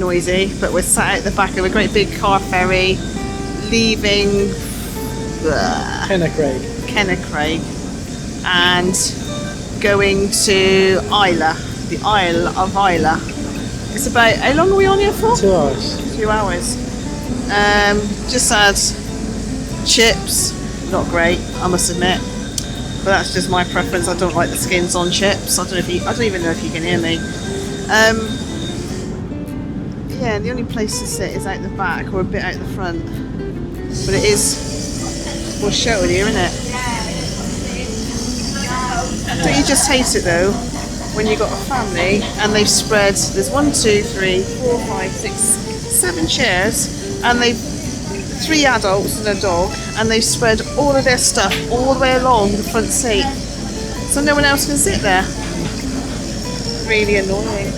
noisy, but we're sat at the back of a great big car ferry leaving Kennaicraig and going to Islay, the Isle of Islay. It's about, how long are we on here for? 2 hours. 2 hours. Just had chips, not great, I must admit, but that's just my preference. I don't like the skins on chips. I don't even know if you can hear me. Yeah, the only place to sit is out the back or a bit out the front, but it is more sheltered here, isn't it? Don't you just hate it though when you've got a family and they've spread, there's 1, 2, 3, 4, 5, 6, 7 chairs, and they've 3 adults and a dog, and they've spread all of their stuff all the way along the front seat, so no one else can sit there. Really annoying.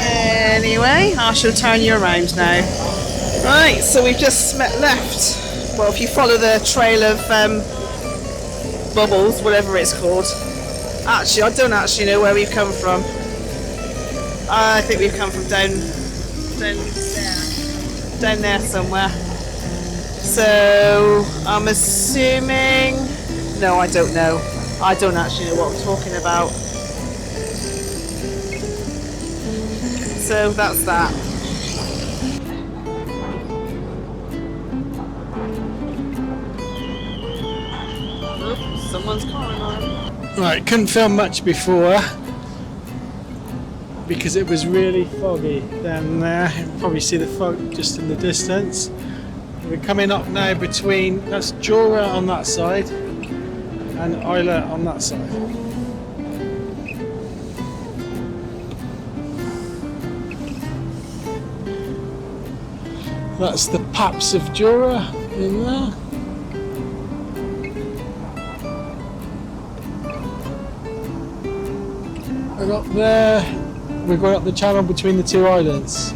Anyway, I shall turn you around now. Right, so we've just left. Well, if you follow the trail of bubbles, whatever it's called. Actually, I don't actually know where we've come from. I think we've come from down there somewhere. So I'm assuming. No, I don't know. I don't actually know what I'm talking about. So that's that. Oops, someone's calling on. Right, couldn't film much before because it was really foggy down there. You can probably see the fog just in the distance. We're coming up now between, that's Jura on that side and Islay on that side. That's the Paps of Jura in there. And up there, we're going up the channel between the 2 islands.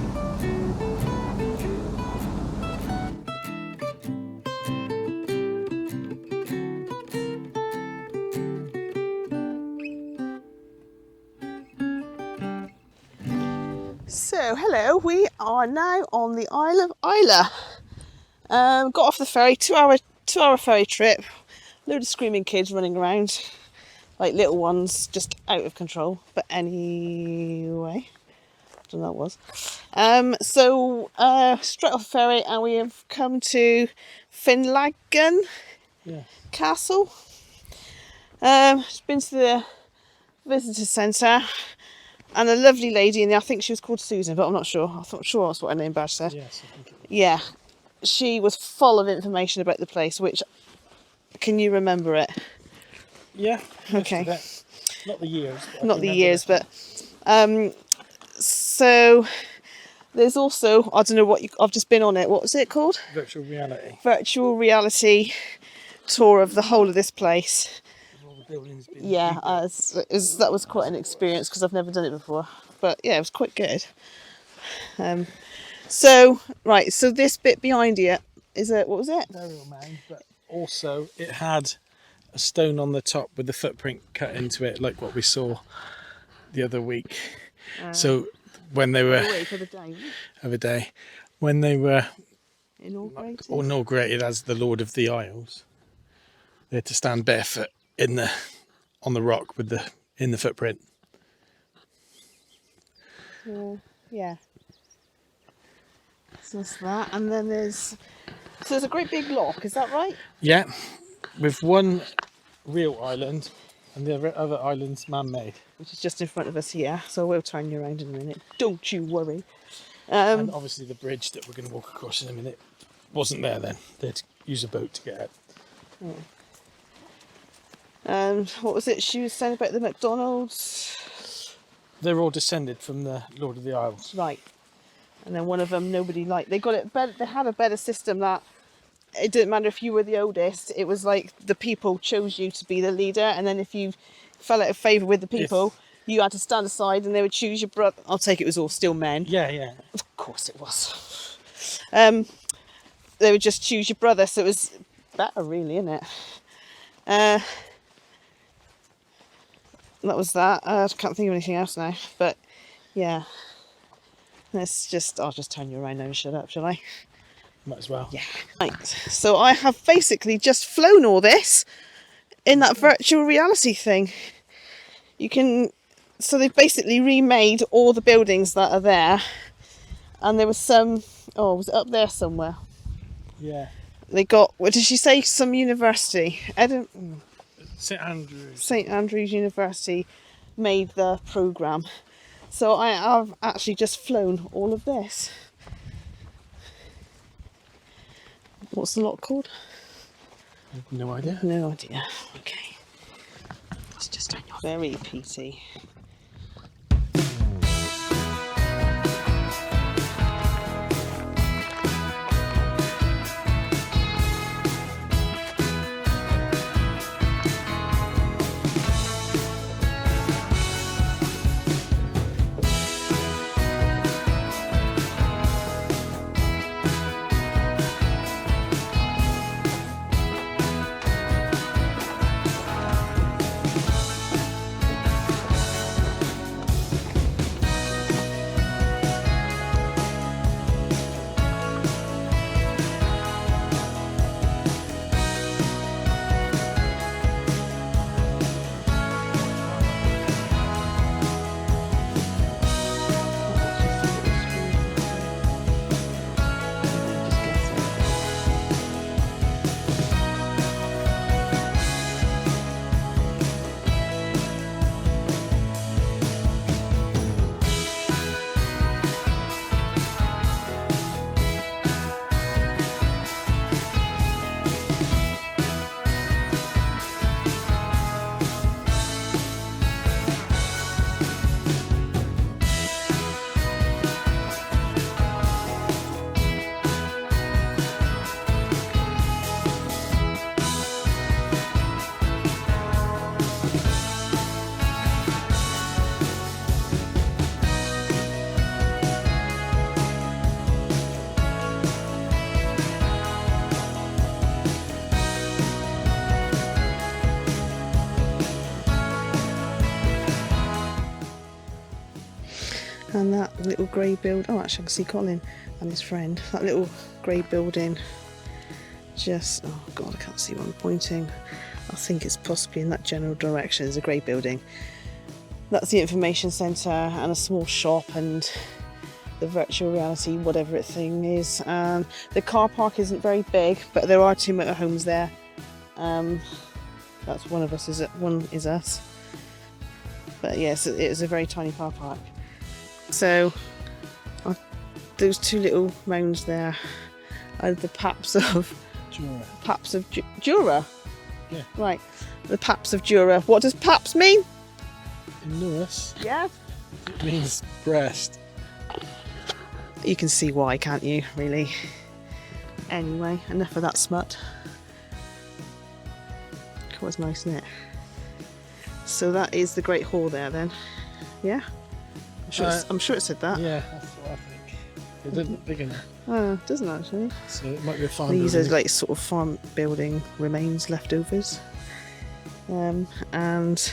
So hello, we are now on the Isle of Islay. Got off the ferry, 2 hour ferry trip. Load of screaming kids running around, like little ones, just out of control. But anyway, I don't know what that was. So straight off the ferry, and we have come to Finlaggan Castle. Just been to the visitor centre. And a lovely lady in there, I think she was called Susan, but I'm not sure. I'm sure that's what her name badge said. Yes, I think it was. Yeah. She was full of information about the place, which, can you remember it? Yeah. Okay. Not the years. Not the years, but... so, there's also, I don't know what I've just been on it. What was it called? Virtual reality. Virtual reality tour of the whole of this place. Buildings being that was quite an experience because I've never done it before, but yeah, it was quite good. So this bit behind you is what was it? Burial mound, but also it had a stone on the top with the footprint cut into it, like what we saw the other week. So when they were when they were inaugurated as the Lord of the Isles, they had to stand barefoot on the rock with in the footprint. Yeah. So that's that, and then there's a great big lock. Is that right? Yeah, with one real island and the other island's man-made, which is just in front of us here. So we'll turn you around in a minute. Don't you worry. And obviously the bridge that we're going to walk across in a minute wasn't there then. They had to use a boat to get out. Yeah. What was it she was saying about the McDonald's? They're all descended from the Lord of the Isles. Right. And then one of them nobody liked. They got it better. They had a better system that it didn't matter if you were the oldest. It was like the people chose you to be the leader, and then if you fell out of favour with the people, you had to stand aside, and they would choose your brother. I'll take it was all still men. Yeah. Of course it was. They would just choose your brother, so it was better, really, isn't it? That was that. I can't think of anything else now, but yeah. I'll just turn you around now and shut up, shall I? Might as well. Yeah. Right. So I have basically just flown all this in that virtual reality thing. So they've basically remade all the buildings that are there. And there was some, was it up there somewhere? Yeah. They got, what did she say? Some university. St Andrews. St Andrews University made the programme. So I have actually just flown all of this. What's the lot called? No idea. No idea. Okay. It's just on your very PT. And that little grey build, actually I can see Colin and his friend. That little grey building just, oh god, I can't see where I'm pointing. I think it's possibly in that general direction. There's a grey building. That's the information centre and a small shop and the virtual reality whatever it thing is. The car park isn't very big, but there are 2 motorhomes there. That's one of us, one is us. But yes, it is a very tiny car park. So those 2 little mounds there are the paps of Jura. Yeah. Right. The paps of Jura. What does paps mean? In Lewis, Yeah. it means breast. You can see why, can't you, really? Anyway, enough of that smut. That was nice, isn't it? So that is the Great Hall there then. Yeah? I'm sure it said that. Yeah, that's what I think. It didn't big enough. Oh, it doesn't actually. So it might be a farm These building. are like sort of farm building remains, leftovers. And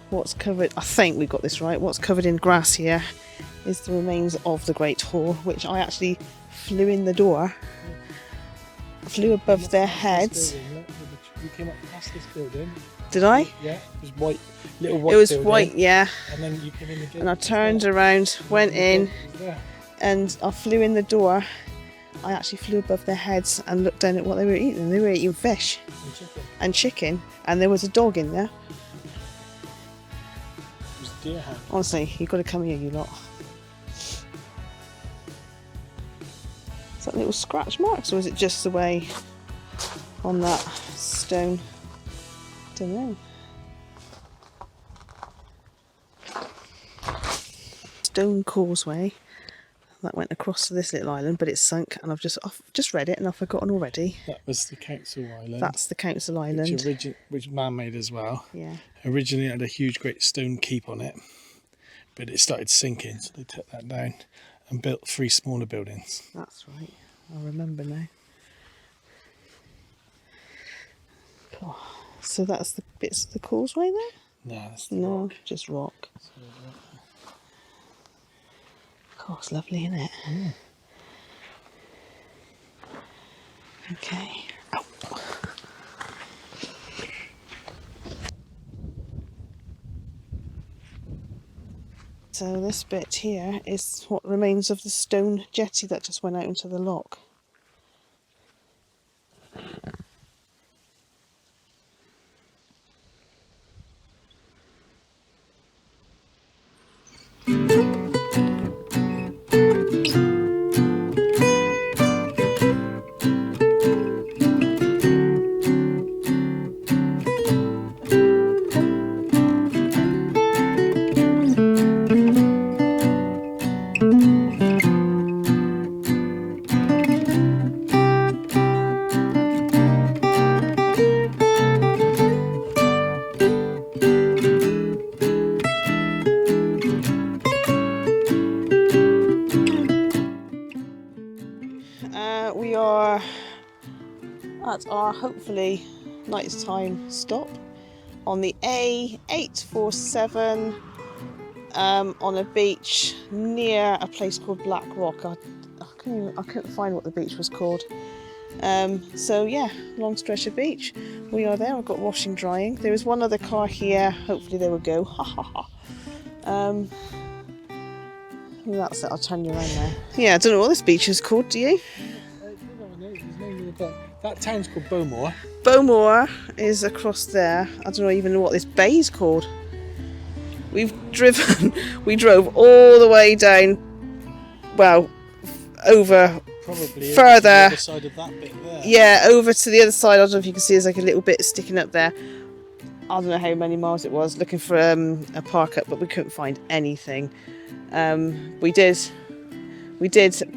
what's covered, I think we got this right, what's covered in grass here is the remains of the Great Hall, which I actually flew in the door, flew above their heads. You came up past this building. Did I? Yeah, it was white, little white It was building, white, yeah. And then you came in again. And I turned around, went in, Yeah. and I flew in the door. I actually flew above their heads and looked down at what they were eating. They were eating fish and chicken, and there was a dog in there. It was a deer hound. Honestly, you've got to come here, you lot. Is that little scratch marks, or is it just the way on that stone? Don't know. Stone causeway that went across to this little island, but it's sunk, and I've just read it and I've forgotten already. That was the council island. That's the council island. Which man-made as well. Yeah. Originally had a huge great stone keep on it, but it started sinking, so they took that down and built 3 smaller buildings. That's right. I remember now. Oh, so that's the bits of the causeway there? No, that's the No, rock. just rock. Oh, it's lovely, isn't it? Mm. Okay. So this bit here is what remains of the stone jetty that just went out into the loch. We are at our hopefully nighttime stop on the A847 on a beach near a place called Black Rock. I couldn't find what the beach was called. So yeah, long stretch of beach. We are there. I've got washing, drying. There is one other car here. Hopefully they will go. Ha ha ha. That's it. I'll turn you around there. Yeah, I don't know what this beach is called. Do you? That town's called Bowmore. Bowmore is across there. I don't even know what this bay is called. We drove all the way down, well, over probably further. To the other side of that bit there. Yeah, over to the other side. I don't know if you can see there's like a little bit sticking up there. I don't know how many miles it was, looking for a park up, but we couldn't find anything. We did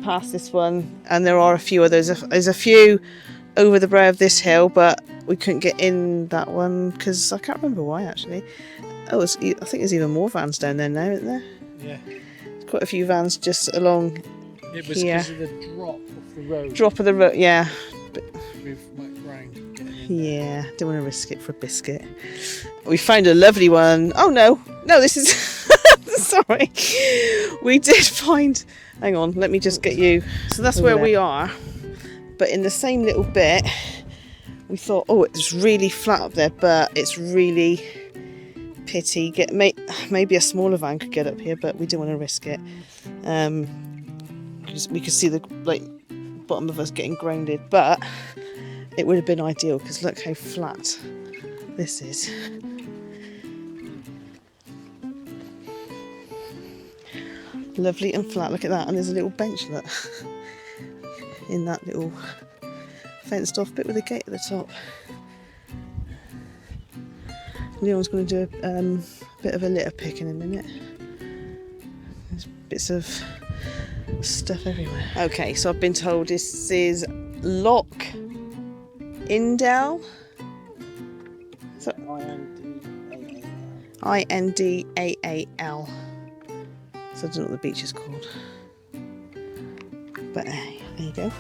pass this one, and there are a few others. There's a few over the brow of this hill, but we couldn't get in that one because I can't remember why actually. Oh, I think there's even more vans down there now, isn't there? Yeah. There's quite a few vans just along It was because of the drop of the road. Drop of the road, yeah. We've went round getting in Yeah, don't want to risk it for a biscuit. We found a lovely one. Oh no, this is... Sorry. We did find... Hang on, let me just get you... So that's where we are. But in the same little bit, we thought, oh, it's really flat up there, but it's really pity. Maybe a smaller van could get up here, but we didn't want to risk it. Because we could see the bottom of us getting grounded, but it would have been ideal because look how flat this is. Lovely and flat, look at that. And there's a little bench, look, in that little fenced off bit with a gate at the top. Leon's going to do a bit of a litter pick in a minute. There's bits of stuff everywhere. Okay, so I've been told this is Loch Indale. So Indaal. So I don't know what the beach is called. But there you go.